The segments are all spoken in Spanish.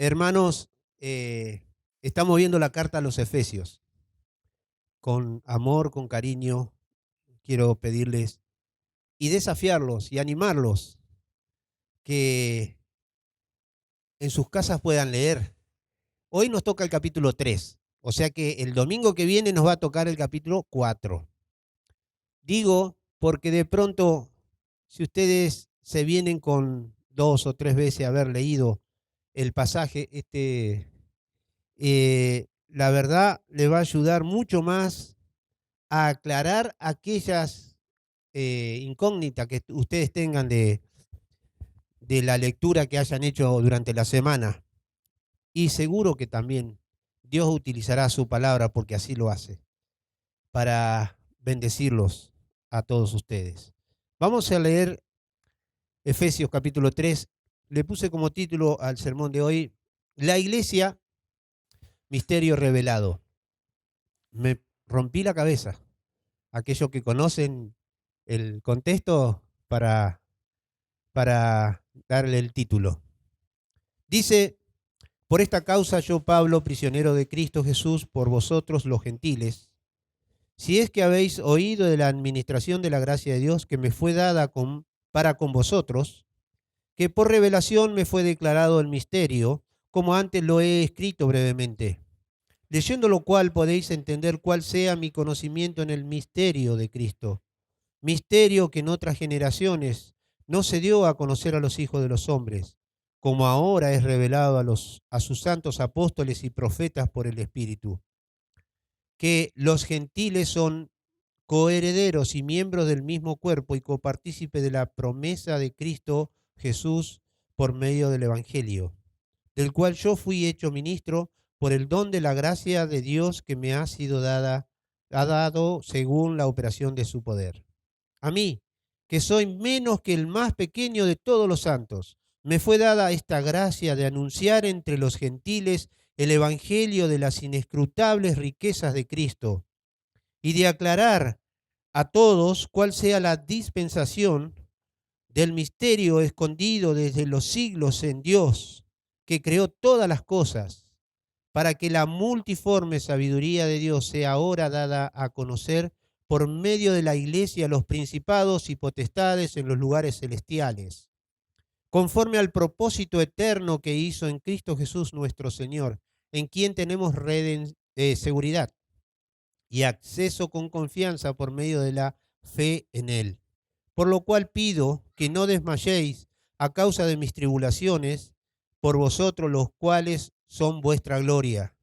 Hermanos, estamos viendo la carta a los Efesios. Con amor, con cariño, quiero pedirles y desafiarlos y animarlos que en sus casas puedan leer. Hoy nos toca el capítulo 3, o sea que el domingo que viene nos va a tocar el capítulo 4. Digo porque de pronto, si ustedes se vienen con 2 o 3 veces haber leído el pasaje, la verdad le va a ayudar mucho más a aclarar aquellas incógnitas que ustedes tengan de la lectura que hayan hecho durante la semana. Y seguro que también Dios utilizará su palabra, porque así lo hace, para bendecirlos a todos ustedes. Vamos a leer Efesios capítulo 3. Le puse como título al sermón de hoy, La Iglesia, Misterio Revelado. Me rompí la cabeza. Aquellos que conocen el contexto para darle el título. Dice: por esta causa yo, Pablo, prisionero de Cristo Jesús, por vosotros los gentiles, si es que habéis oído de la administración de la gracia de Dios que me fue dada para con vosotros, que por revelación me fue declarado el misterio, como antes lo he escrito brevemente, leyendo lo cual podéis entender cuál sea mi conocimiento en el misterio de Cristo, misterio que en otras generaciones no se dio a conocer a los hijos de los hombres, como ahora es revelado a sus santos apóstoles y profetas por el Espíritu, que los gentiles son coherederos y miembros del mismo cuerpo y copartícipe de la promesa de Cristo Jesús por medio del Evangelio, del cual yo fui hecho ministro por el don de la gracia de Dios que me ha sido ha dado según la operación de su poder. A mí, que soy menos que el más pequeño de todos los santos, me fue dada esta gracia de anunciar entre los gentiles el evangelio de las inescrutables riquezas de Cristo y de aclarar a todos cuál sea la dispensación del misterio escondido desde los siglos en Dios, que creó todas las cosas, para que la multiforme sabiduría de Dios sea ahora dada a conocer por medio de la Iglesia a los principados y potestades en los lugares celestiales, conforme al propósito eterno que hizo en Cristo Jesús nuestro Señor, en quien tenemos seguridad y acceso con confianza por medio de la fe en Él. Por lo cual pido que no desmayéis a causa de mis tribulaciones, por vosotros los cuales son vuestra gloria.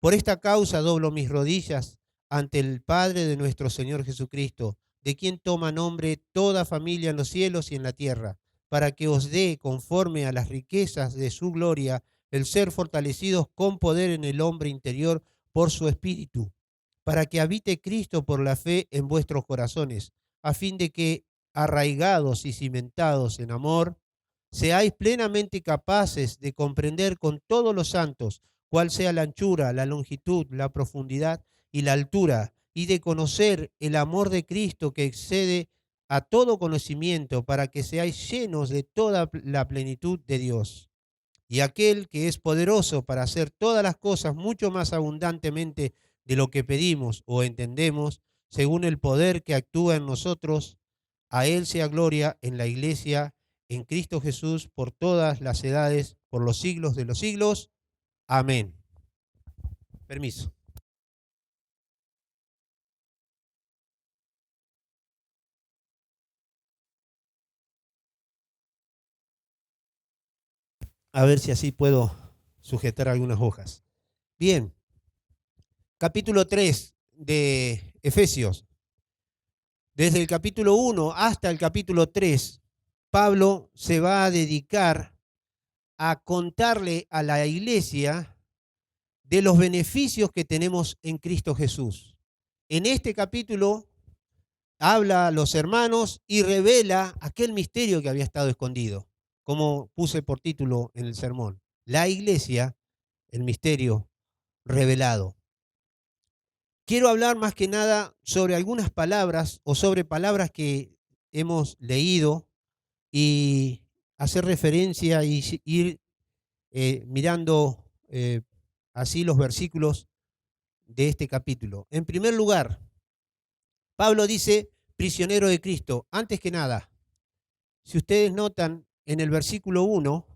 Por esta causa doblo mis rodillas ante el Padre de nuestro Señor Jesucristo, de quien toma nombre toda familia en los cielos y en la tierra, para que os dé, conforme a las riquezas de su gloria, el ser fortalecidos con poder en el hombre interior por su Espíritu, para que habite Cristo por la fe en vuestros corazones, a fin de que, arraigados y cimentados en amor, seáis plenamente capaces de comprender con todos los santos cuál sea la anchura, la longitud, la profundidad y la altura, y de conocer el amor de Cristo que excede a todo conocimiento, para que seáis llenos de toda la plenitud de Dios. Y aquel que es poderoso para hacer todas las cosas mucho más abundantemente de lo que pedimos o entendemos, según el poder que actúa en nosotros, a Él sea gloria en la Iglesia, en Cristo Jesús, por todas las edades, por los siglos de los siglos. Amén. Permiso. A ver si así puedo sujetar algunas hojas. Bien, capítulo 3 de Efesios. Desde el capítulo 1 hasta el capítulo 3, Pablo se va a dedicar a contarle a la iglesia de los beneficios que tenemos en Cristo Jesús. En este capítulo habla a los hermanos y revela aquel misterio que había estado escondido, como puse por título en el sermón. La iglesia, el misterio revelado. Quiero hablar más que nada sobre algunas palabras o sobre palabras que hemos leído y hacer referencia y ir mirando así los versículos de este capítulo. En primer lugar, Pablo dice, prisionero de Cristo. Antes que nada, si ustedes notan en el versículo 1,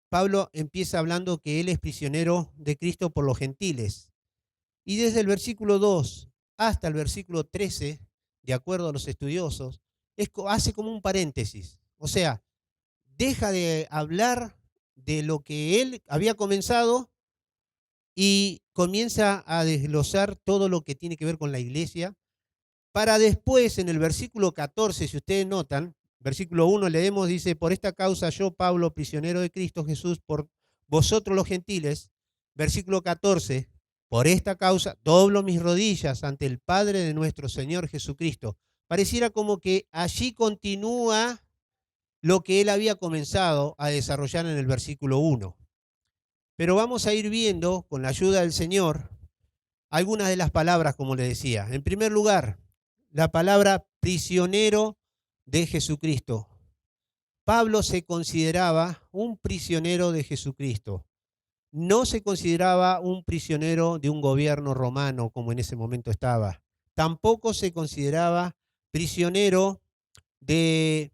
Pablo empieza hablando que él es prisionero de Cristo por los gentiles. Y desde el versículo 2 hasta el versículo 13, de acuerdo a los estudiosos, hace como un paréntesis. O sea, deja de hablar de lo que él había comenzado y comienza a desglosar todo lo que tiene que ver con la iglesia, para después en el versículo 14, si ustedes notan, versículo 1 leemos, dice, por esta causa yo, Pablo, prisionero de Cristo Jesús, por vosotros los gentiles. Versículo 14, por esta causa doblo mis rodillas ante el Padre de nuestro Señor Jesucristo. Pareciera como que allí continúa lo que él había comenzado a desarrollar en el versículo 1. Pero vamos a ir viendo, con la ayuda del Señor, algunas de las palabras, como le decía. En primer lugar, la palabra prisionero de Jesucristo. Pablo se consideraba un prisionero de Jesucristo. No se consideraba un prisionero de un gobierno romano como en ese momento estaba. Tampoco se consideraba prisionero de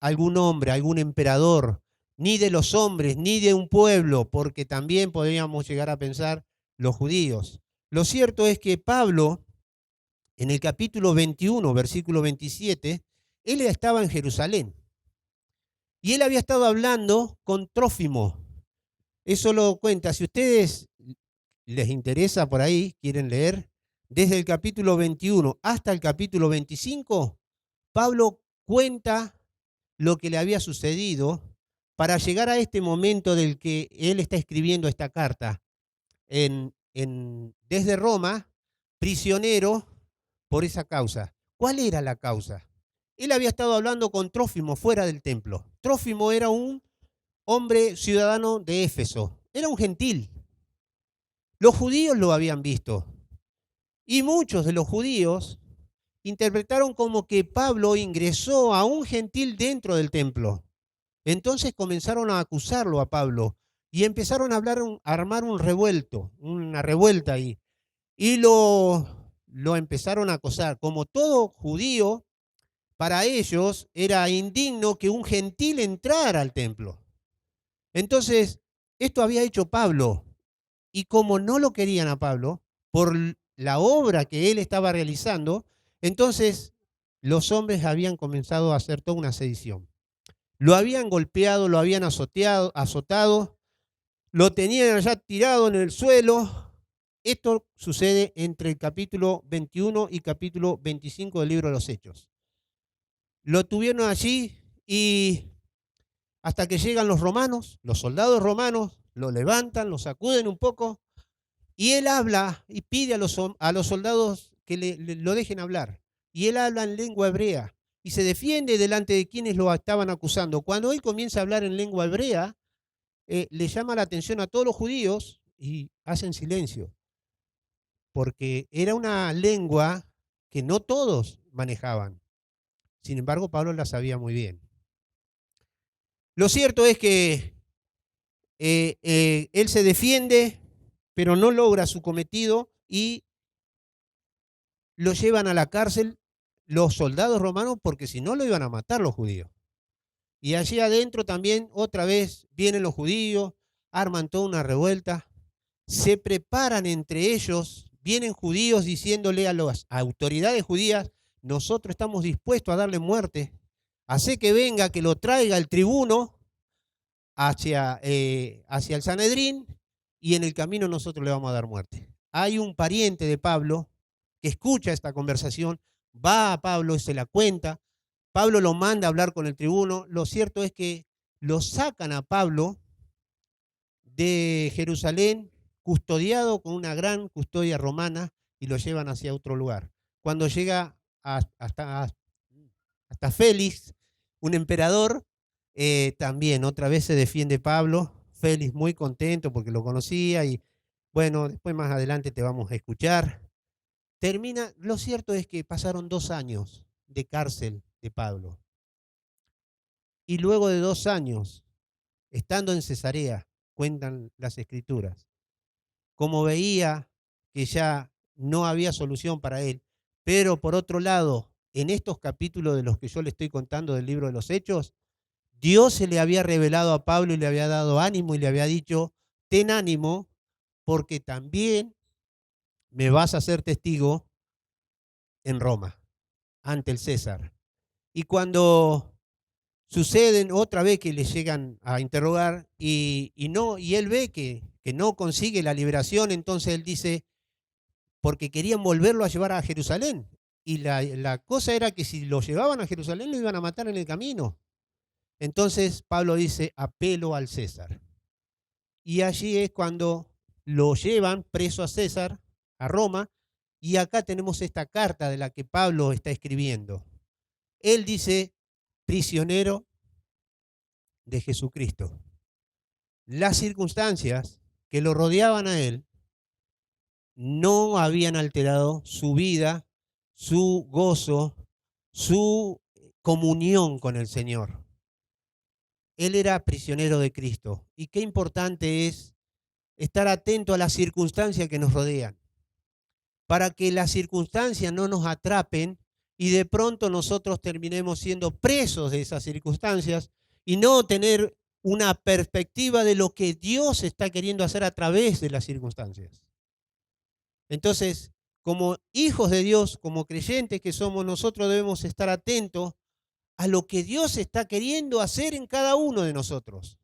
algún hombre, algún emperador, ni de los hombres, ni de un pueblo, porque también podríamos llegar a pensar los judíos. Lo cierto es que Pablo, en el capítulo 21, versículo 27, él estaba en Jerusalén y él había estado hablando con Trófimo. Eso lo cuenta. Si ustedes les interesa por ahí, quieren leer, desde el capítulo 21 hasta el capítulo 25, Pablo cuenta lo que le había sucedido para llegar a este momento del que él está escribiendo esta carta desde Roma, prisionero por esa causa. ¿Cuál era la causa? Él había estado hablando con Trófimo fuera del templo. Trófimo era un hombre ciudadano de Éfeso, era un gentil. Los judíos lo habían visto y muchos de los judíos interpretaron como que Pablo ingresó a un gentil dentro del templo. Entonces comenzaron a acusarlo a Pablo y empezaron a armar un revuelto, una revuelta ahí. Y lo empezaron a acosar. Como todo judío, para ellos era indigno que un gentil entrara al templo. Entonces, esto había hecho Pablo. Y como no lo querían a Pablo, por la obra que él estaba realizando, entonces los hombres habían comenzado a hacer toda una sedición. Lo habían golpeado, lo habían azotado, lo tenían allá tirado en el suelo. Esto sucede entre el capítulo 21 y capítulo 25 del libro de los Hechos. Lo tuvieron allí y hasta que llegan los romanos, los soldados romanos, lo levantan, lo sacuden un poco y él habla y pide a los soldados que lo dejen hablar. Y él habla en lengua hebrea y se defiende delante de quienes lo estaban acusando. Cuando él comienza a hablar en lengua hebrea, le llama la atención a todos los judíos y hacen silencio, porque era una lengua que no todos manejaban. Sin embargo, Pablo la sabía muy bien. Lo cierto es que él se defiende, pero no logra su cometido y lo llevan a la cárcel los soldados romanos porque si no lo iban a matar los judíos. Y allí adentro también otra vez vienen los judíos, arman toda una revuelta, se preparan entre ellos, vienen judíos diciéndole a las autoridades judías, nosotros estamos dispuestos a darle muerte, hace que venga, que lo traiga el tribuno hacia el Sanedrín y en el camino nosotros le vamos a dar muerte. Hay un pariente de Pablo que escucha esta conversación, va a Pablo y se la cuenta, Pablo lo manda a hablar con el tribuno, lo cierto es que lo sacan a Pablo de Jerusalén, custodiado con una gran custodia romana, y lo llevan hacia otro lugar. Cuando llega hasta Félix, un emperador, también otra vez se defiende Pablo. Félix muy contento porque lo conocía y bueno, después más adelante te vamos a escuchar. Lo cierto es que pasaron 2 años de cárcel de Pablo. Y luego de 2 años estando en Cesarea, cuentan las Escrituras, como veía que ya no había solución para él, pero por otro lado, en estos capítulos de los que yo le estoy contando del libro de los Hechos, Dios se le había revelado a Pablo y le había dado ánimo y le había dicho, ten ánimo, porque también me vas a ser testigo en Roma, ante el César. Y cuando suceden otra vez que le llegan a interrogar y él ve que no consigue la liberación, entonces él dice, porque querían volverlo a llevar a Jerusalén. Y la cosa era que si lo llevaban a Jerusalén lo iban a matar en el camino. Entonces Pablo dice, apelo al César. Y allí es cuando lo llevan preso a César, a Roma, y acá tenemos esta carta de la que Pablo está escribiendo. Él dice, prisionero de Jesucristo. Las circunstancias que lo rodeaban a él no habían alterado su vida, su gozo, su comunión con el Señor. Él era prisionero de Cristo. Y qué importante es estar atento a las circunstancias que nos rodean, para que las circunstancias no nos atrapen y de pronto nosotros terminemos siendo presos de esas circunstancias y no tener una perspectiva de lo que Dios está queriendo hacer a través de las circunstancias. Entonces, como hijos de Dios, como creyentes que somos, nosotros debemos estar atentos a lo que Dios está queriendo hacer en cada uno de nosotros.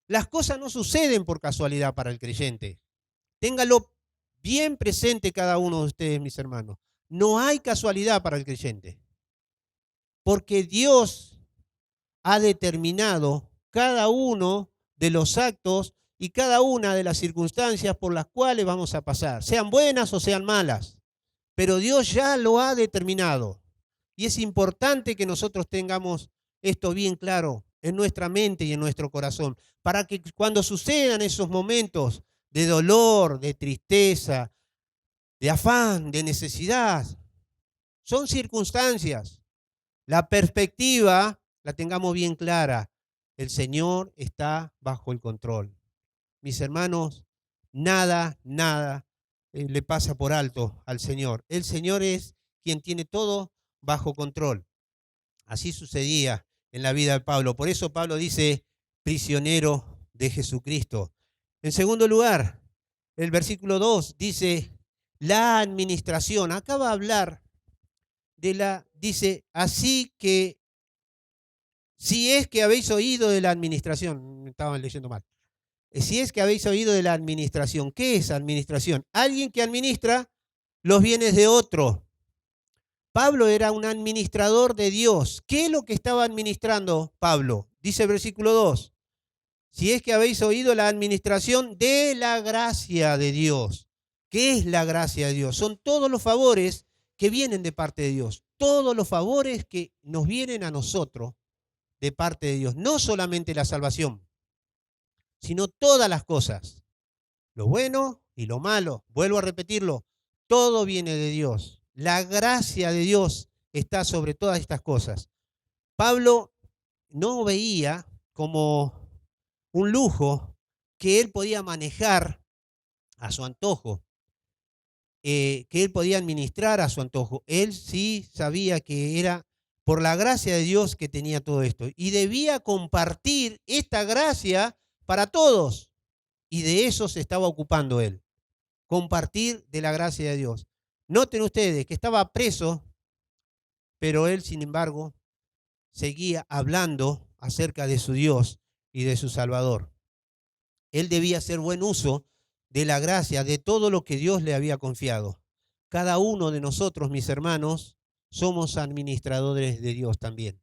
Las cosas no suceden por casualidad para el creyente. Téngalo bien presente cada uno de ustedes, mis hermanos. No hay casualidad para el creyente. Porque Dios ha determinado cada uno de los actos y cada una de las circunstancias por las cuales vamos a pasar, sean buenas o sean malas. Pero Dios ya lo ha determinado. Y es importante que nosotros tengamos esto bien claro en nuestra mente y en nuestro corazón, para que cuando sucedan esos momentos de dolor, de tristeza, de afán, de necesidad, son circunstancias. La perspectiva la tengamos bien clara. El Señor está bajo el control. Mis hermanos, nada le pasa por alto al Señor. El Señor es quien tiene todo bajo control. Así sucedía en la vida de Pablo. Por eso Pablo dice, prisionero de Jesucristo. En segundo lugar, el versículo 2 dice, la administración. Acá va a hablar dice, así que, si es que habéis oído de la administración, me estaban leyendo mal. Si es que habéis oído de la administración, ¿qué es administración? Alguien que administra los bienes de otro. Pablo era un administrador de Dios. ¿Qué es lo que estaba administrando Pablo? Dice el versículo 2. Si es que habéis oído la administración de la gracia de Dios. ¿Qué es la gracia de Dios? Son todos los favores que vienen de parte de Dios. Todos los favores que nos vienen a nosotros de parte de Dios. No solamente la salvación, sino todas las cosas. Lo bueno y lo malo. Vuelvo a repetirlo. Todo viene de Dios. La gracia de Dios está sobre todas estas cosas. Pablo no veía como un lujo que él podía manejar a su antojo, que él podía administrar a su antojo. Él sí sabía que era por la gracia de Dios que tenía todo esto. Y debía compartir esta gracia para todos. Y de eso se estaba ocupando él. Compartir de la gracia de Dios. Noten ustedes que estaba preso, pero él, sin embargo, seguía hablando acerca de su Dios y de su Salvador. Él debía hacer buen uso de la gracia, de todo lo que Dios le había confiado. Cada uno de nosotros, mis hermanos, somos administradores de Dios también.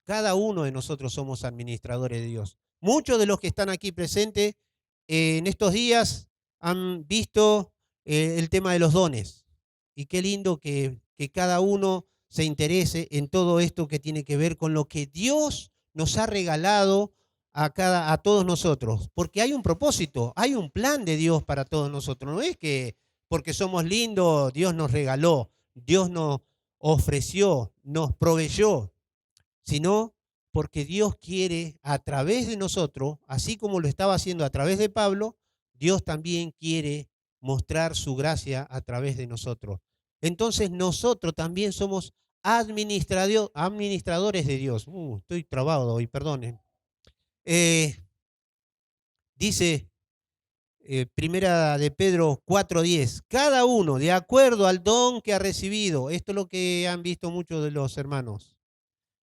Cada uno de nosotros somos administradores de Dios. Muchos de los que están aquí presentes en estos días han visto el tema de los dones. Y qué lindo que cada uno se interese en todo esto que tiene que ver con lo que Dios nos ha regalado a todos nosotros. Porque hay un propósito, hay un plan de Dios para todos nosotros. No es que porque somos lindos Dios nos regaló, Dios nos ofreció, nos proveyó, sino porque Dios quiere a través de nosotros, así como lo estaba haciendo a través de Pablo, Dios también quiere mostrar su gracia a través de nosotros. Entonces nosotros también somos administradores de Dios. Estoy trabado hoy, perdonen. Dice Primera de Pedro 4:10, cada uno de acuerdo al don que ha recibido, esto es lo que han visto muchos de los hermanos,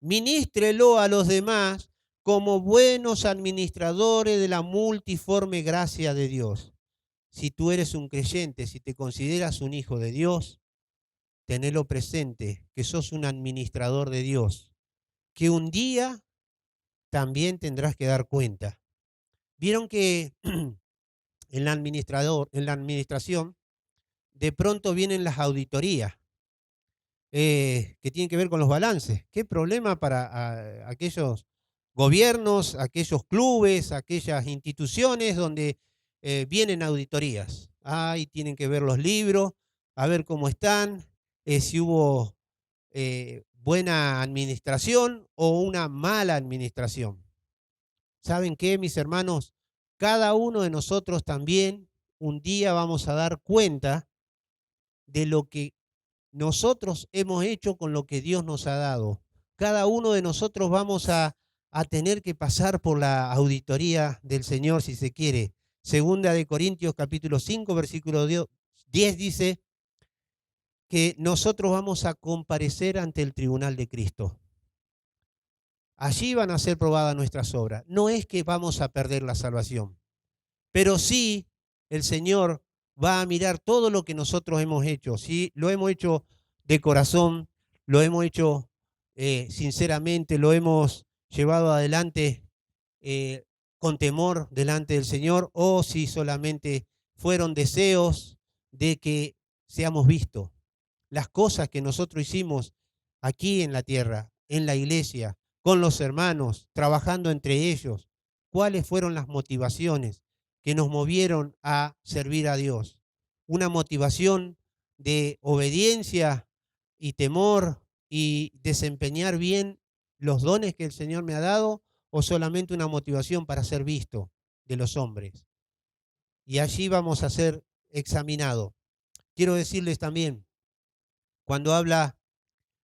ministrelo a los demás como buenos administradores de la multiforme gracia de Dios. Si tú eres un creyente, si te consideras un hijo de Dios, tenelo presente, que sos un administrador de Dios, que un día también tendrás que dar cuenta. Vieron que en la administración, de pronto vienen las auditorías que tienen que ver con los balances. ¿Qué problema para aquellos gobiernos, aquellos clubes, aquellas instituciones donde vienen auditorías? Y tienen que ver los libros, a ver cómo están, si hubo buena administración o una mala administración. ¿Saben qué, mis hermanos? Cada uno de nosotros también un día vamos a dar cuenta de lo que nosotros hemos hecho con lo que Dios nos ha dado. Cada uno de nosotros vamos a tener que pasar por la auditoría del Señor, si se quiere. Segunda de Corintios capítulo 5, versículo 10 dice que nosotros vamos a comparecer ante el tribunal de Cristo. Allí van a ser probadas nuestras obras. No es que vamos a perder la salvación, pero sí el Señor va a mirar todo lo que nosotros hemos hecho. Si lo hemos hecho de corazón, lo hemos hecho sinceramente, lo hemos llevado adelante con temor delante del Señor, o si solamente fueron deseos de que seamos vistos. Las cosas que nosotros hicimos aquí en la tierra, en la iglesia, con los hermanos, trabajando entre ellos, ¿cuáles fueron las motivaciones que nos movieron a servir a Dios? Una motivación de obediencia y temor y desempeñar bien los dones que el Señor me ha dado, o solamente una motivación para ser visto de los hombres. Y allí vamos a ser examinados. Quiero decirles también, cuando habla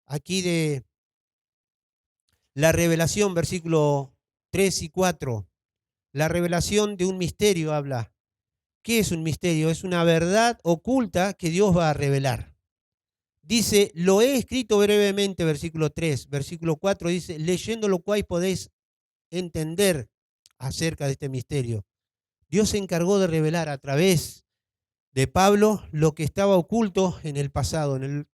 aquí de la revelación, versículo 3 y 4, la revelación de un misterio habla. ¿Qué es un misterio? Es una verdad oculta que Dios va a revelar. Dice, lo he escrito brevemente, versículo 3. Versículo 4 dice, leyendo lo cual podéis entender acerca de este misterio. Dios se encargó de revelar a través de Pablo lo que estaba oculto en el pasado. En el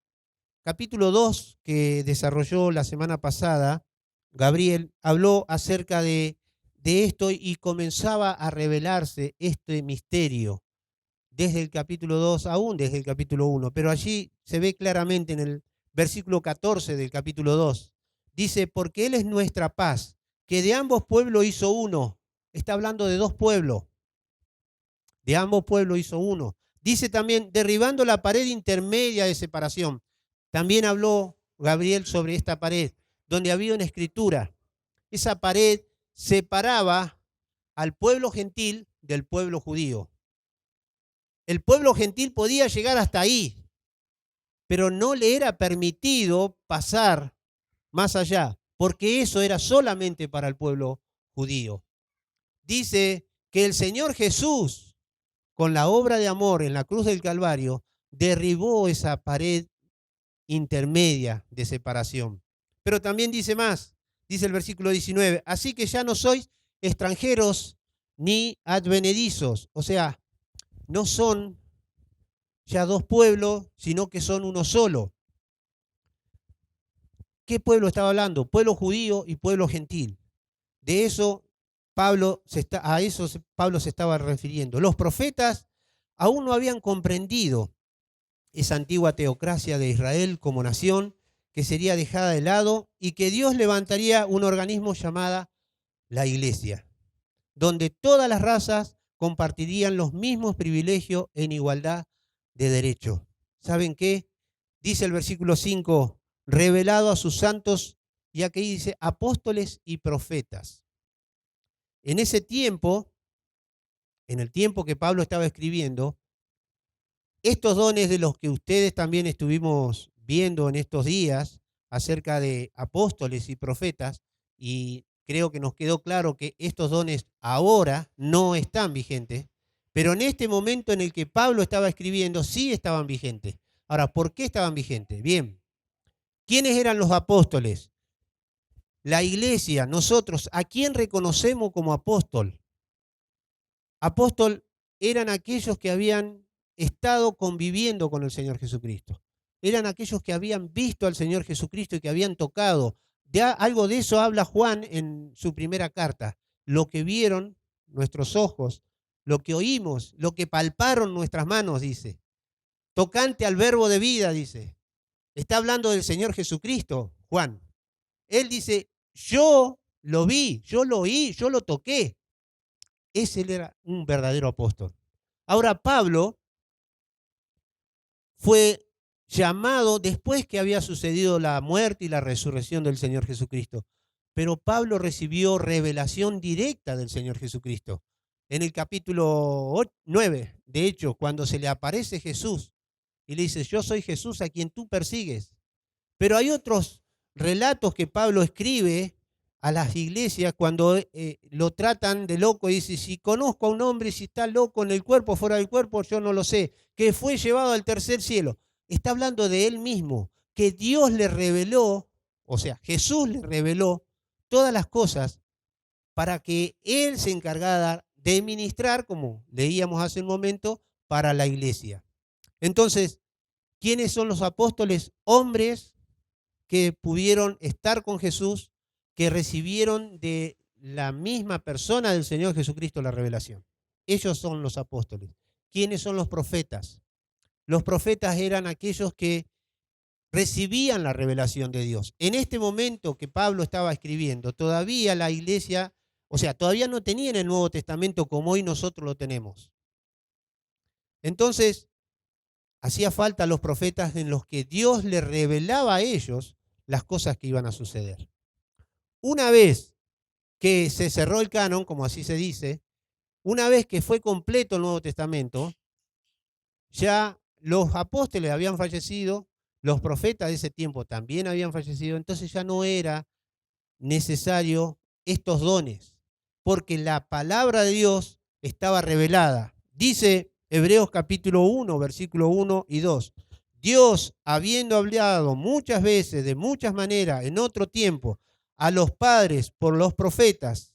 capítulo 2 que desarrolló la semana pasada, Gabriel habló acerca de esto y comenzaba a revelarse este misterio desde el capítulo 2, aún desde el capítulo 1, pero allí se ve claramente en el versículo 14 del capítulo 2. Dice, porque Él es nuestra paz, que de ambos pueblos hizo uno. Está hablando de dos pueblos. De ambos pueblos hizo uno. Dice también, derribando la pared intermedia de separación. También habló Gabriel sobre esta pared, donde había una escritura. Esa pared separaba al pueblo gentil del pueblo judío. El pueblo gentil podía llegar hasta ahí, pero no le era permitido pasar más allá, porque eso era solamente para el pueblo judío. Dice que el Señor Jesús, con la obra de amor en la cruz del Calvario, derribó esa pared intermedia de separación. Pero también dice más, dice el versículo 19, así que ya no sois extranjeros ni advenedizos, o sea, no son ya dos pueblos, sino que son uno solo. ¿Qué pueblo estaba hablando? Pueblo judío y pueblo gentil. De eso a eso Pablo se estaba refiriendo. Los profetas aún no habían comprendido esa antigua teocracia de Israel como nación que sería dejada de lado y que Dios levantaría un organismo llamado la Iglesia, donde todas las razas compartirían los mismos privilegios en igualdad de derecho. ¿Saben qué? Dice el versículo 5, revelado a sus santos y aquí dice apóstoles y profetas. En ese tiempo, en el tiempo que Pablo estaba escribiendo, estos dones de los que ustedes también estuvimos viendo en estos días acerca de apóstoles y profetas, y creo que nos quedó claro que estos dones ahora no están vigentes, pero en este momento en el que Pablo estaba escribiendo sí estaban vigentes. Ahora, ¿por qué estaban vigentes? Bien, ¿quiénes eran los apóstoles? La iglesia, nosotros, ¿a quién reconocemos como apóstol? Apóstol eran aquellos que habían estado conviviendo con el Señor Jesucristo. Eran aquellos que habían visto al Señor Jesucristo y que habían tocado. Algo de eso habla Juan en su primera carta. Lo que vieron nuestros ojos, lo que oímos, lo que palparon nuestras manos, dice. Tocante al verbo de vida, dice. Está hablando del Señor Jesucristo, Juan. Él dice, yo lo vi, yo lo oí, yo lo toqué. Ese era un verdadero apóstol. Ahora Pablo fue llamado después que había sucedido la muerte y la resurrección del Señor Jesucristo. Pero Pablo recibió revelación directa del Señor Jesucristo. En el capítulo 9, de hecho, cuando se le aparece Jesús y le dice, yo soy Jesús a quien tú persigues. Pero hay otros relatos que Pablo escribe a las iglesias cuando lo tratan de loco y dice, si conozco a un hombre, si está loco en el cuerpo o fuera del cuerpo, yo no lo sé, que fue llevado al tercer cielo. Está hablando de él mismo, que Dios le reveló, o sea, Jesús le reveló todas las cosas para que él se encargara de ministrar, como leíamos hace un momento, para la iglesia. Entonces, ¿quiénes son los apóstoles? Hombres que pudieron estar con Jesús, que recibieron de la misma persona del Señor Jesucristo la revelación. Ellos son los apóstoles. ¿Quiénes son los profetas? Los profetas eran aquellos que recibían la revelación de Dios. En este momento que Pablo estaba escribiendo, todavía la iglesia, o sea, todavía no tenían el Nuevo Testamento como hoy nosotros lo tenemos. Entonces, hacía falta los profetas en los que Dios les revelaba a ellos las cosas que iban a suceder. Una vez que se cerró el canon, como así se dice, una vez que fue completo el Nuevo Testamento, ya los apóstoles habían fallecido, los profetas de ese tiempo también habían fallecido, entonces ya no era necesario estos dones, porque la palabra de Dios estaba revelada. Dice Hebreos capítulo 1, versículo 1 y 2. Dios, habiendo hablado muchas veces, de muchas maneras, en otro tiempo, a los padres por los profetas,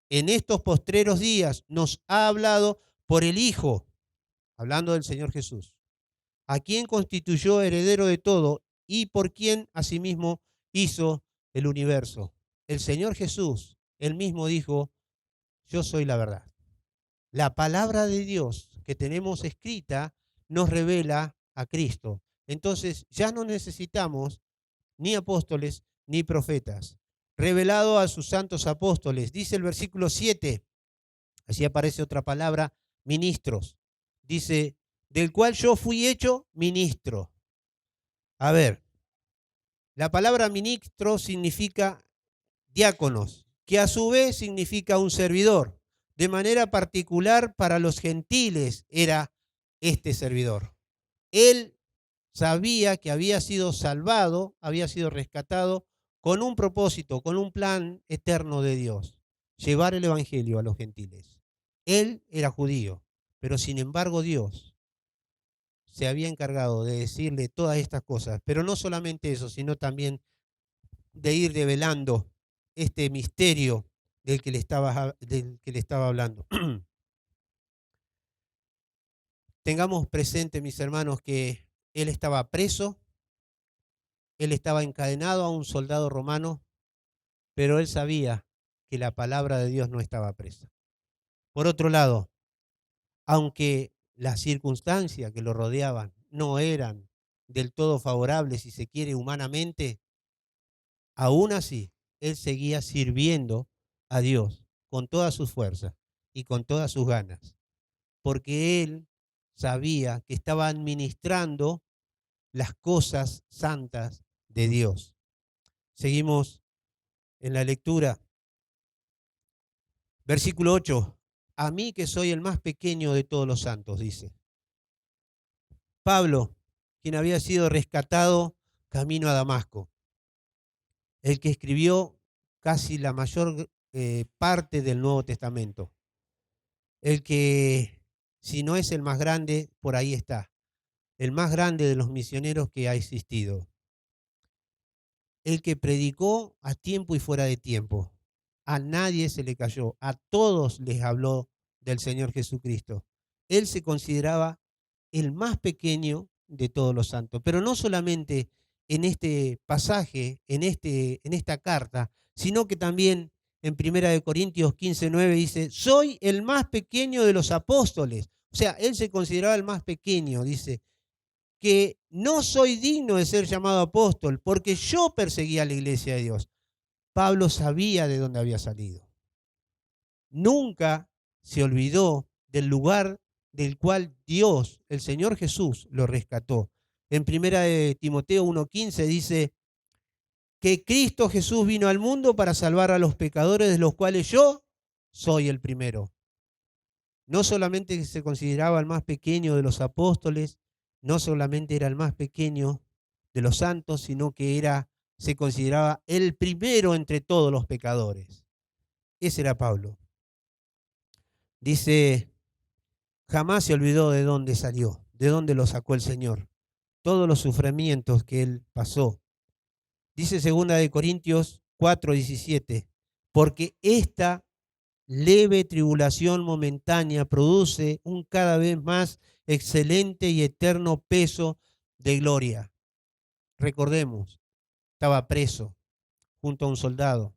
en estos postreros días nos ha hablado por el Hijo, hablando del Señor Jesús, a quien constituyó heredero de todo y por quien asimismo hizo el universo. El Señor Jesús, él mismo dijo, yo soy la verdad. La palabra de Dios que tenemos escrita nos revela a Cristo. Entonces ya no necesitamos ni apóstoles ni profetas. Revelado a sus santos apóstoles, dice el versículo 7, así aparece otra palabra, ministros. Dice, del cual yo fui hecho ministro. A ver, la palabra ministro significa diáconos, que a su vez significa un servidor. De manera particular para los gentiles era este servidor. Él sabía que había sido salvado, había sido rescatado con un propósito, con un plan eterno de Dios, llevar el evangelio a los gentiles. Él era judío, pero sin embargo Dios se había encargado de decirle todas estas cosas, pero no solamente eso, sino también de ir develando este misterio del que le estaba hablando. Tengamos presente, mis hermanos, que él estaba preso, él estaba encadenado a un soldado romano, pero él sabía que la palabra de Dios no estaba presa. Por otro lado, aunque las circunstancias que lo rodeaban no eran del todo favorables, si se quiere, humanamente, aún así, él seguía sirviendo a Dios con todas sus fuerzas y con todas sus ganas, porque él sabía que estaba administrando las cosas santas de Dios. Seguimos en la lectura. Versículo 8. A mí que soy el más pequeño de todos los santos, dice. Pablo, quien había sido rescatado camino a Damasco, el que escribió casi la mayor parte del Nuevo Testamento, el que, si no es el más grande, por ahí está, el más grande de los misioneros que ha existido, el que predicó a tiempo y fuera de tiempo. A nadie se le cayó, a todos les habló del Señor Jesucristo. Él se consideraba el más pequeño de todos los santos, pero no solamente en este pasaje, en esta carta, sino que también en 1 Corintios 15:9 dice, soy el más pequeño de los apóstoles. O sea, él se consideraba el más pequeño, dice, que no soy digno de ser llamado apóstol, porque yo perseguía a la iglesia de Dios. Pablo sabía de dónde había salido. Nunca se olvidó del lugar del cual Dios, el Señor Jesús, lo rescató. En 1 Timoteo 1:15 dice que Cristo Jesús vino al mundo para salvar a los pecadores, de los cuales yo soy el primero. No solamente se consideraba el más pequeño de los apóstoles, no solamente era el más pequeño de los santos, sino que se consideraba el primero entre todos los pecadores. Ese era Pablo. Dice, jamás se olvidó de dónde salió, de dónde lo sacó el Señor, todos los sufrimientos que él pasó. Dice 2 Corintios 4:17, porque esta leve tribulación momentánea produce un cada vez más excelente y eterno peso de gloria. Recordemos, estaba preso junto a un soldado.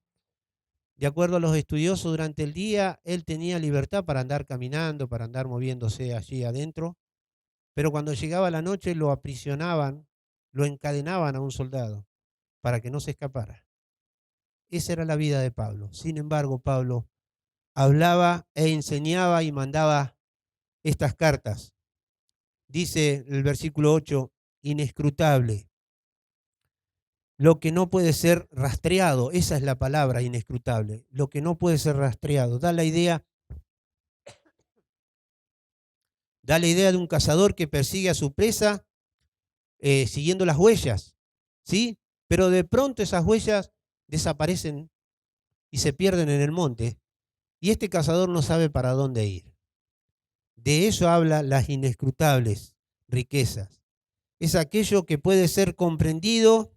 De acuerdo a los estudiosos, durante el día él tenía libertad para andar caminando, para andar moviéndose allí adentro, pero cuando llegaba la noche lo aprisionaban, lo encadenaban a un soldado para que no se escapara. Esa era la vida de Pablo. Sin embargo, Pablo hablaba e enseñaba y mandaba estas cartas. Dice el versículo 8, inescrutable, lo que no puede ser rastreado, esa es la palabra, inescrutable, lo que no puede ser rastreado. Da la idea de un cazador que persigue a su presa siguiendo las huellas, ¿sí? Pero de pronto esas huellas desaparecen y se pierden en el monte, y este cazador no sabe para dónde ir. De eso habla las inescrutables riquezas. Es aquello que puede ser comprendido,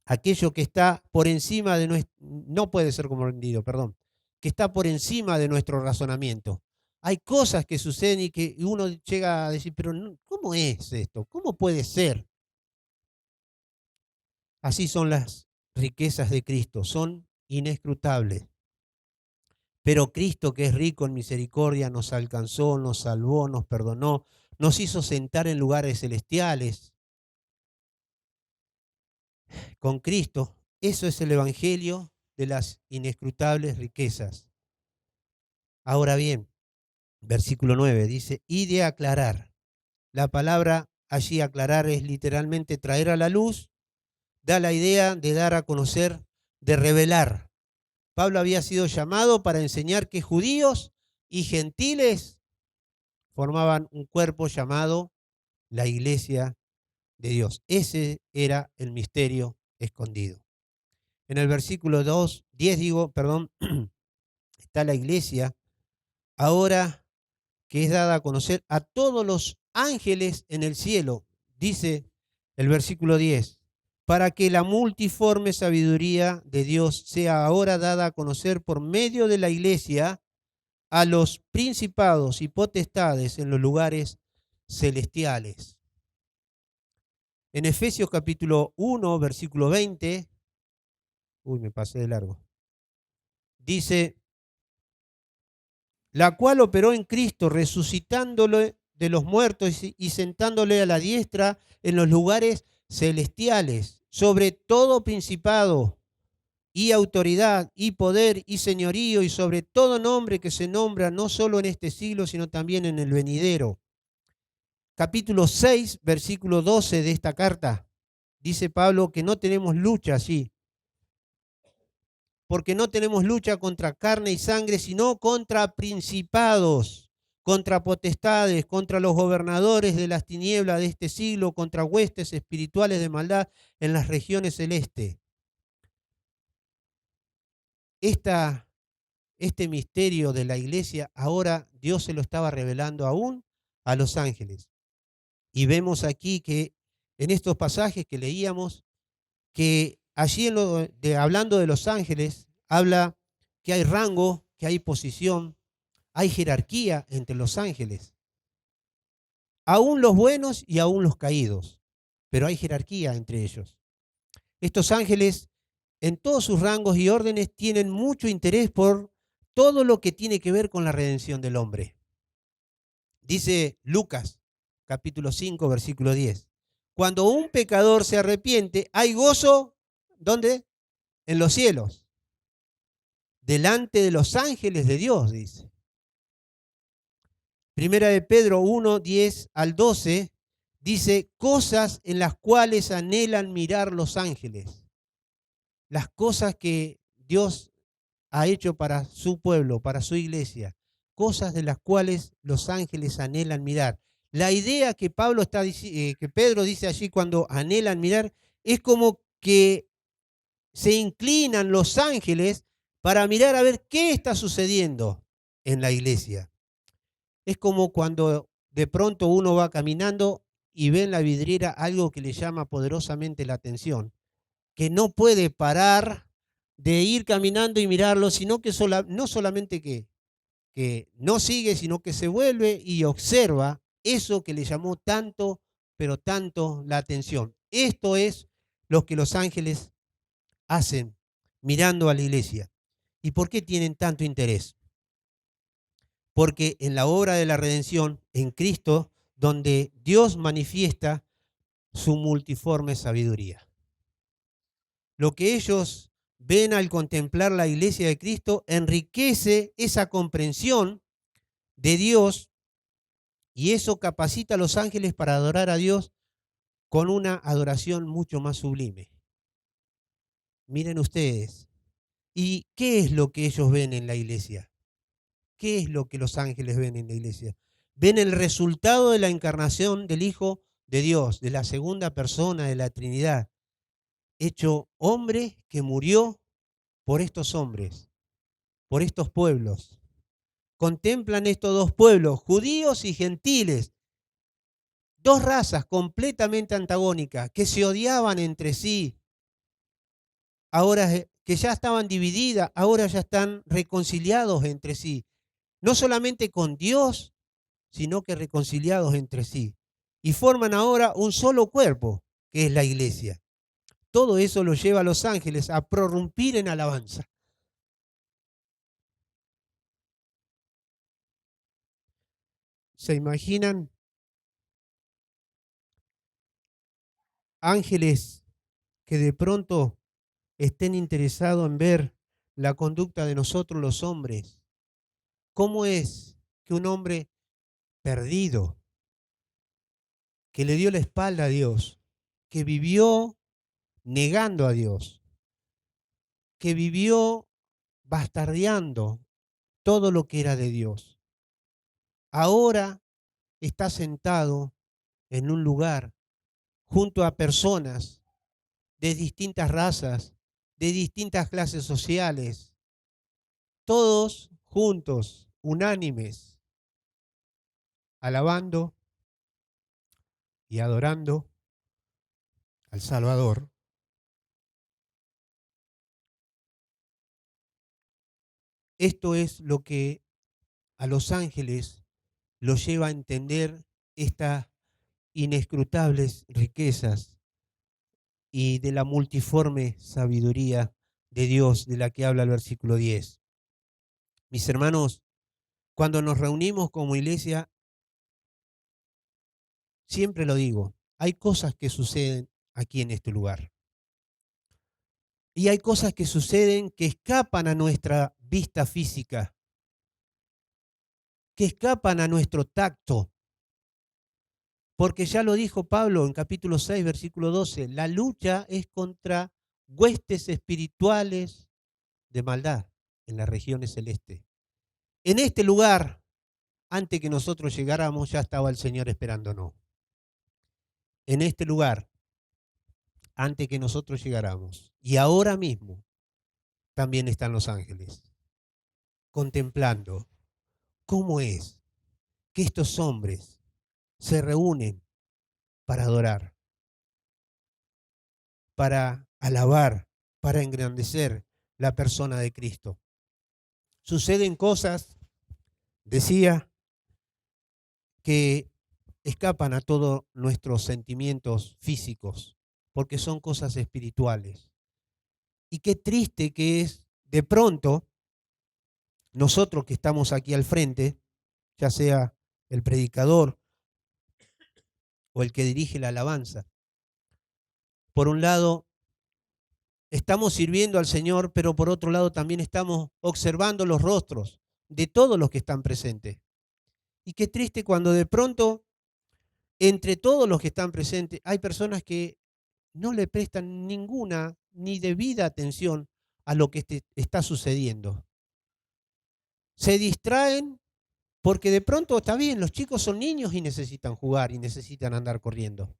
aquello que está por encima de nuestro, no puede ser comprendido, perdón, que está por encima de nuestro razonamiento. Hay cosas que suceden y que uno llega a decir, pero ¿cómo es esto? ¿Cómo puede ser? Así son las riquezas de Cristo, son inescrutables. Pero Cristo, que es rico en misericordia, nos alcanzó, nos salvó, nos perdonó, nos hizo sentar en lugares celestiales con Cristo. Eso es el evangelio de las inescrutables riquezas. Ahora bien, versículo 9 dice, y de aclarar. La palabra allí aclarar es literalmente traer a la luz, da la idea de dar a conocer, de revelar. Pablo había sido llamado para enseñar que judíos y gentiles formaban un cuerpo llamado la iglesia de Dios. Ese era el misterio escondido. En el versículo 10 está la iglesia, ahora que es dada a conocer a todos los ángeles en el cielo, dice el versículo 10, para que la multiforme sabiduría de Dios sea ahora dada a conocer por medio de la iglesia a los principados y potestades en los lugares celestiales. En Efesios capítulo 1, versículo 20, me pasé de largo, dice, la cual operó en Cristo, resucitándolo de los muertos y sentándole a la diestra en los lugares celestiales, sobre todo principado y autoridad y poder y señorío y sobre todo nombre que se nombra no solo en este siglo, sino también en el venidero. Capítulo 6, versículo 12 de esta carta, dice Pablo que no tenemos lucha allí porque no tenemos lucha contra carne y sangre, sino contra principados, contra potestades, contra los gobernadores de las tinieblas de este siglo, contra huestes espirituales de maldad en las regiones celestes. Este misterio de la iglesia, ahora Dios se lo estaba revelando aún a los ángeles. Y vemos aquí que en estos pasajes que leíamos, que allí hablando de los ángeles, habla que hay rango, que hay posición, hay jerarquía entre los ángeles. Aún los buenos y aún los caídos, pero hay jerarquía entre ellos. Estos ángeles, en todos sus rangos y órdenes, tienen mucho interés por todo lo que tiene que ver con la redención del hombre. Dice Lucas, capítulo 5, versículo 10. Cuando un pecador se arrepiente, hay gozo, ¿dónde? En los cielos, delante de los ángeles de Dios, dice. Primera de Pedro 1, 10 al 12, dice, cosas en las cuales anhelan mirar los ángeles. Las cosas que Dios ha hecho para su pueblo, para su iglesia. Cosas de las cuales los ángeles anhelan mirar. La idea que que Pedro dice allí cuando anhelan mirar es como que se inclinan los ángeles para mirar a ver qué está sucediendo en la iglesia. Es como cuando de pronto uno va caminando y ve en la vidriera algo que le llama poderosamente la atención, que no puede parar de ir caminando y mirarlo, sino que no solamente que no sigue, sino que se vuelve y observa eso que le llamó tanto, pero tanto la atención. Esto es lo que los ángeles hacen mirando a la iglesia. ¿Y por qué tienen tanto interés? Porque en la obra de la redención, en Cristo, donde Dios manifiesta su multiforme sabiduría. Lo que ellos ven al contemplar la iglesia de Cristo enriquece esa comprensión de Dios y eso capacita a los ángeles para adorar a Dios con una adoración mucho más sublime. Miren ustedes, ¿y qué es lo que ellos ven en la iglesia? ¿Qué es lo que los ángeles ven en la iglesia? Ven el resultado de la encarnación del Hijo de Dios, de la segunda persona de la Trinidad, hecho hombre que murió por estos hombres, por estos pueblos. Contemplan estos dos pueblos, judíos y gentiles, dos razas completamente antagónicas que se odiaban entre sí, ahora que ya estaban divididas, ahora ya están reconciliados entre sí, no solamente con Dios, sino que reconciliados entre sí. Y forman ahora un solo cuerpo, que es la iglesia. Todo eso lo lleva a los ángeles a prorrumpir en alabanza. ¿Se imaginan ángeles que de pronto estén interesados en ver la conducta de nosotros los hombres? ¿Cómo es que un hombre perdido, que le dio la espalda a Dios, que vivió negando a Dios, que vivió bastardeando todo lo que era de Dios, ahora está sentado en un lugar junto a personas de distintas razas, de distintas clases sociales, todos juntos, unánimes, alabando y adorando al Salvador? Esto es lo que a los ángeles los lleva a entender estas inescrutables riquezas y de la multiforme sabiduría de Dios de la que habla el versículo 10. Mis hermanos, cuando nos reunimos como iglesia, siempre lo digo, hay cosas que suceden aquí en este lugar. Y hay cosas que suceden que escapan a nuestra vista física, que escapan a nuestro tacto. Porque ya lo dijo Pablo en capítulo 6, versículo 12, la lucha es contra huestes espirituales de maldad en las regiones celestes. En este lugar, antes que nosotros llegáramos, ya estaba el Señor esperándonos. En este lugar, antes que nosotros llegáramos. Y ahora mismo también están los ángeles, contemplando cómo es que estos hombres se reúnen para adorar, para alabar, para engrandecer la persona de Cristo. Suceden cosas, decía, que escapan a todos nuestros sentimientos físicos, porque son cosas espirituales. Y qué triste que es de pronto nosotros que estamos aquí al frente, ya sea el predicador o el que dirige la alabanza. Por un lado, estamos sirviendo al Señor, pero por otro lado también estamos observando los rostros de todos los que están presentes. Y qué triste cuando de pronto, entre todos los que están presentes, hay personas que no le prestan ninguna ni debida atención a lo que está sucediendo. Se distraen porque de pronto está bien, los chicos son niños y necesitan jugar y necesitan andar corriendo.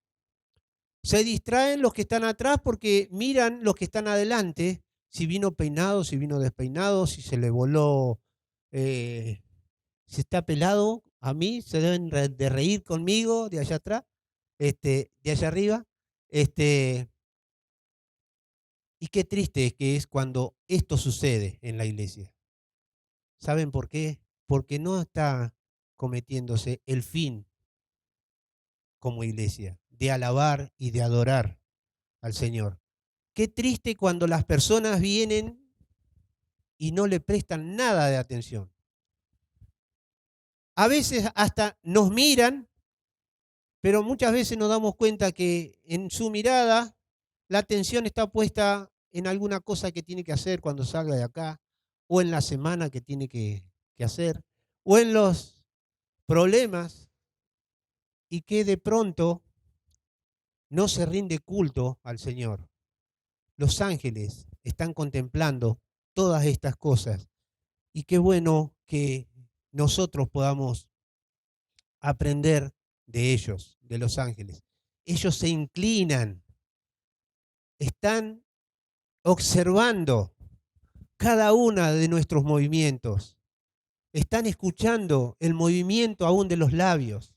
Se distraen los que están atrás porque miran los que están adelante, si vino peinado, si vino despeinado, si se le voló, si está pelado. A mí se deben de reír conmigo de allá atrás, de allá arriba. Y qué triste es que es cuando esto sucede en la iglesia. ¿Saben por qué? Porque no está cometiéndose el fin como iglesia, de alabar y de adorar al Señor. Qué triste cuando las personas vienen y no le prestan nada de atención. A veces hasta nos miran, pero muchas veces nos damos cuenta que en su mirada la atención está puesta en alguna cosa que tiene que hacer cuando salga de acá, o en la semana que tiene que hacer, o en los problemas, y que de pronto no se rinde culto al Señor. Los ángeles están contemplando todas estas cosas, y qué bueno que nosotros podamos aprender de ellos, de los ángeles. Ellos se inclinan, están observando cada uno de nuestros movimientos, están escuchando el movimiento aún de los labios.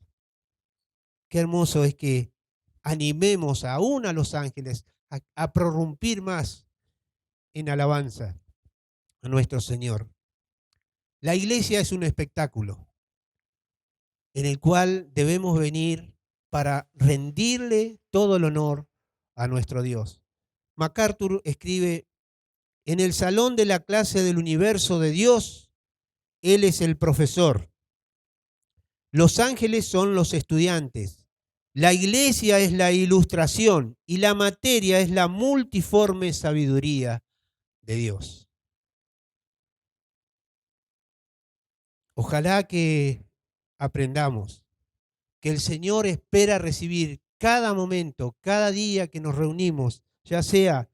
Qué hermoso es que animemos aún a los ángeles a prorrumpir más en alabanza a nuestro Señor. La iglesia es un espectáculo en el cual debemos venir para rendirle todo el honor a nuestro Dios. MacArthur escribe: en el salón de la clase del universo de Dios, Él es el profesor. Los ángeles son los estudiantes. La iglesia es la ilustración y la materia es la multiforme sabiduría de Dios. Ojalá que aprendamos que el Señor espera recibir cada momento, cada día que nos reunimos, ya sea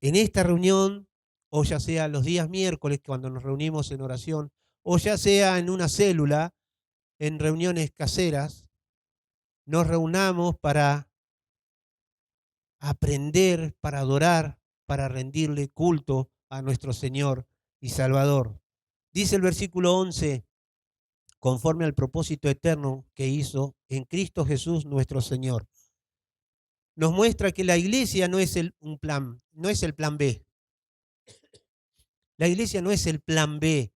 en esta reunión o ya sea los días miércoles cuando nos reunimos en oración, o ya sea en una célula, en reuniones caseras, nos reunamos para aprender, para adorar, para rendirle culto a nuestro Señor y Salvador. Dice el versículo 11, conforme al propósito eterno que hizo en Cristo Jesús nuestro Señor. Nos muestra que la iglesia no es un plan, no es el plan B. La iglesia no es el plan B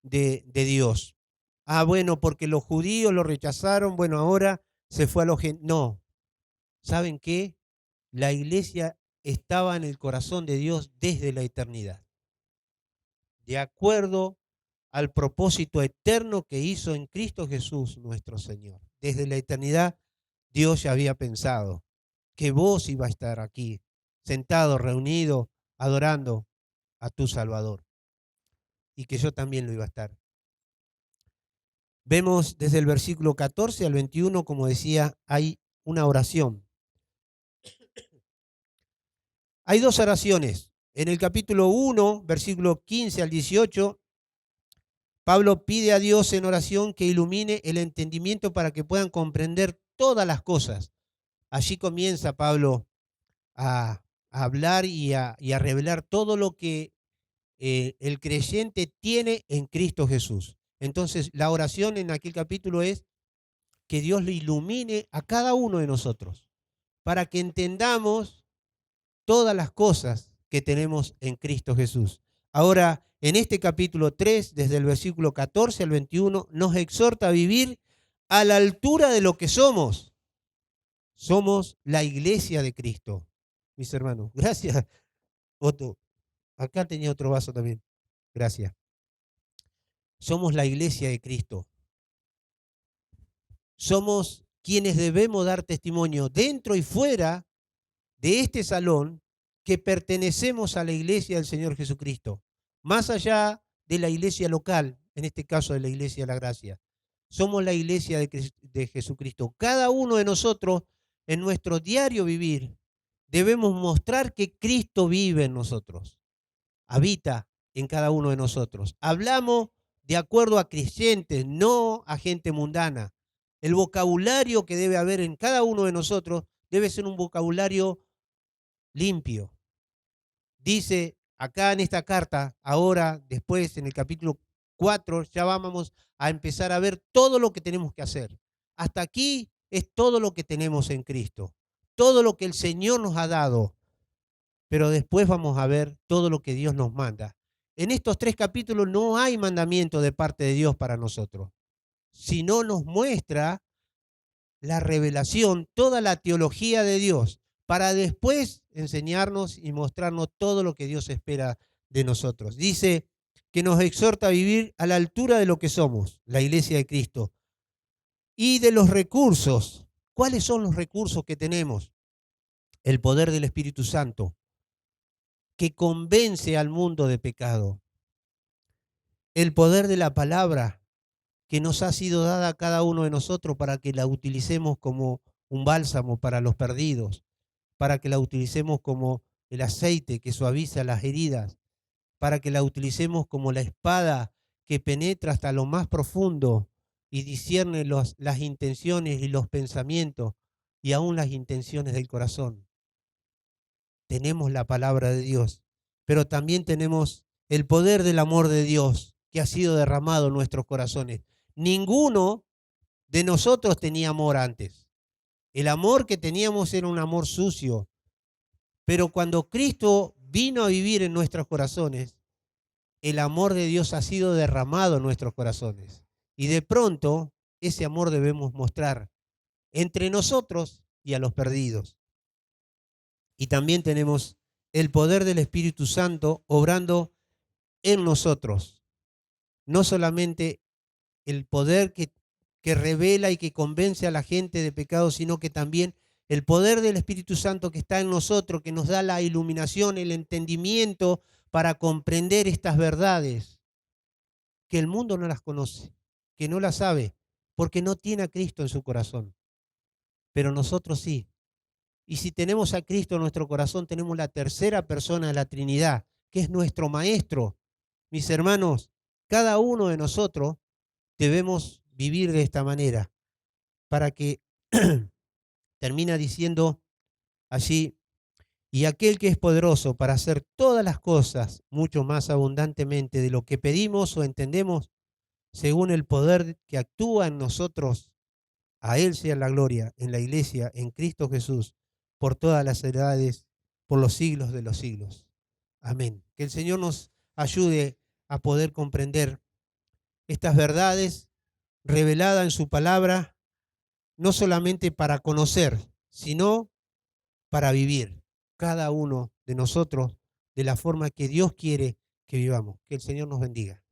de Dios. Ah, bueno, porque los judíos lo rechazaron, bueno, ahora se fue a los gentiles. No. ¿Saben qué? La iglesia estaba en el corazón de Dios desde la eternidad, de acuerdo al propósito eterno que hizo en Cristo Jesús nuestro Señor. Desde la eternidad Dios ya había pensado que vos ibas a estar aquí, sentado, reunido, adorando a tu Salvador, y que yo también lo iba a estar. Vemos desde el versículo 14 al 21, como decía, hay una oración. Hay dos oraciones. En el capítulo 1, versículo 15 al 18, Pablo pide a Dios en oración que ilumine el entendimiento para que puedan comprender todas las cosas. Allí comienza Pablo a hablar y a revelar todo lo que el creyente tiene en Cristo Jesús. Entonces, la oración en aquel capítulo es que Dios le ilumine a cada uno de nosotros para que entendamos todas las cosas que tenemos en Cristo Jesús. Ahora, en este capítulo 3, desde el versículo 14 al 21, nos exhorta a vivir a la altura de lo que somos. Somos la iglesia de Cristo, mis hermanos. Gracias, Otto. Acá tenía otro vaso también. Gracias. Somos la iglesia de Cristo. Somos quienes debemos dar testimonio dentro y fuera de este salón que pertenecemos a la iglesia del Señor Jesucristo, más allá de la iglesia local, en este caso de la iglesia de la gracia. Somos la iglesia de Jesucristo. Cada uno de nosotros, en nuestro diario vivir, debemos mostrar que Cristo vive en nosotros, habita en cada uno de nosotros. Hablamos de acuerdo a creyentes, no a gente mundana. El vocabulario que debe haber en cada uno de nosotros debe ser un vocabulario limpio. Dice acá en esta carta, ahora, después, en el capítulo 4, ya vamos a empezar a ver todo lo que tenemos que hacer. Hasta aquí es todo lo que tenemos en Cristo, todo lo que el Señor nos ha dado, pero después vamos a ver todo lo que Dios nos manda. En estos 3 capítulos no hay mandamiento de parte de Dios para nosotros, sino nos muestra la revelación, toda la teología de Dios, para después enseñarnos y mostrarnos todo lo que Dios espera de nosotros. Dice que nos exhorta a vivir a la altura de lo que somos, la iglesia de Cristo, y de los recursos. ¿Cuáles son los recursos que tenemos? El poder del Espíritu Santo, que convence al mundo de pecado. El poder de la palabra, que nos ha sido dada a cada uno de nosotros para que la utilicemos como un bálsamo para los perdidos, para que la utilicemos como el aceite que suaviza las heridas, para que la utilicemos como la espada que penetra hasta lo más profundo y discierne las intenciones y los pensamientos y aún las intenciones del corazón. Tenemos la palabra de Dios, pero también tenemos el poder del amor de Dios que ha sido derramado en nuestros corazones. Ninguno de nosotros tenía amor antes. El amor que teníamos era un amor sucio. Pero cuando Cristo vino a vivir en nuestros corazones, el amor de Dios ha sido derramado en nuestros corazones. Y de pronto, ese amor debemos mostrar entre nosotros y a los perdidos. Y también tenemos el poder del Espíritu Santo obrando en nosotros. No solamente el poder que revela y que convence a la gente de pecado, sino que también el poder del Espíritu Santo que está en nosotros, que nos da la iluminación, el entendimiento para comprender estas verdades, que el mundo no las conoce, que no las sabe, porque no tiene a Cristo en su corazón. Pero nosotros sí. Y si tenemos a Cristo en nuestro corazón, tenemos la tercera persona de la Trinidad, que es nuestro Maestro. Mis hermanos, cada uno de nosotros debemos vivir de esta manera, para que termina diciendo allí, y aquel que es poderoso para hacer todas las cosas mucho más abundantemente de lo que pedimos o entendemos, según el poder que actúa en nosotros, a Él sea la gloria en la iglesia, en Cristo Jesús, por todas las edades, por los siglos de los siglos. Amén. Que el Señor nos ayude a poder comprender estas verdades reveladas en su palabra, no solamente para conocer, sino para vivir cada uno de nosotros de la forma que Dios quiere que vivamos. Que el Señor nos bendiga.